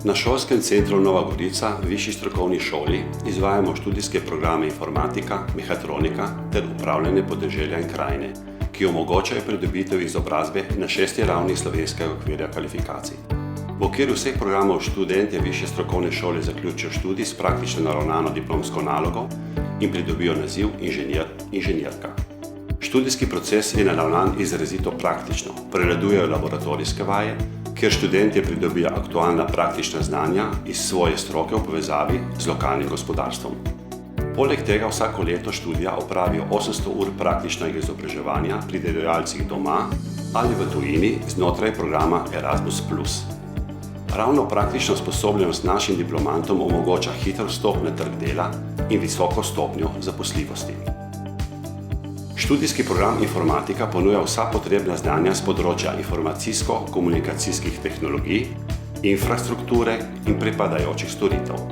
Na šolskem centru Nova Gorica, višji strokovni šoli, izvajamo študijske programe informatika, mehatronika ter upravljanje podeželja in krajine, ki omogočajo pridobitev izobrazbe na 6. ravni slovenskega okvirja kvalifikacij. V okviru vseh programov študentje višje strokovne šole zaključijo študij s praktično naravnano diplomsko nalogo in pridobijo naziv inženirka. Študijski proces je naravnan izrazito praktično, prevladujejo laboratorijske vaje, kjer študentje pridobijo aktualna praktična znanja iz svoje stroke v povezavi z lokalnim gospodarstvom. Poleg tega vsako leto študija opravijo 800 ur praktičnega izobraževanja pri delodajalcih doma ali v tujini znotraj programa Erasmus+. Ravno praktična usposobljenost našim diplomantom omogoča hiter vstop na trg dela in visoko stopnjo zaposljivosti. Študijski program informatika ponuja vsa potrebna znanja z področja informacijsko-komunikacijskih tehnologij, infrastrukture in pripadajočih storitev.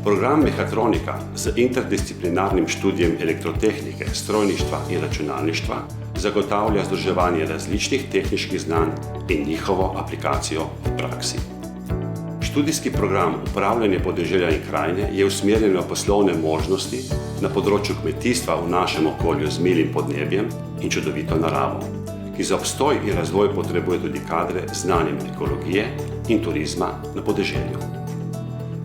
Program mehatronika z interdisciplinarnim študijem elektrotehnike, strojništva in računalništva zagotavlja združevanje različnih tehničnih znanj in njihovo aplikacijo v praksi. Študijski program upravljanje podeželja in krajine je usmerjen v poslovne možnosti na področju kmetijstva v našem okolju z milim podnebjem in čudovito naravo, ki za obstoj in razvoj potrebuje tudi kadre z znanjem ekologije in turizma na podeželju.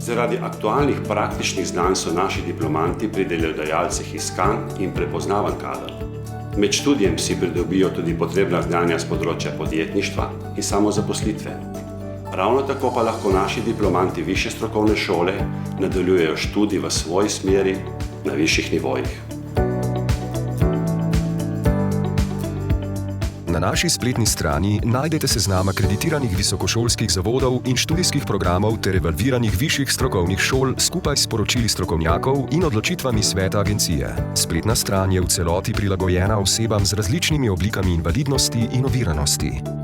Zaradi aktualnih praktičnih znanj so naši diplomanti pri delodajalcih iskan in prepoznavan kader. Med študijem si pridobijo tudi potrebna znanja z področja podjetništva in samozaposlitve. Ravno tako pa lahko naši diplomanti višje strokovne šole nadaljujejo študij v svoji smeri na višjih nivojih. Na naši spletni strani najdete seznam akreditiranih visokošolskih zavodov in študijskih programov ter evalviranih višjih strokovnih šol skupaj s poročili strokovnjakov in odločitvami sveta agencije. Spletna stran je v celoti prilagojena osebam z različnimi oblikami invalidnosti in oviranosti.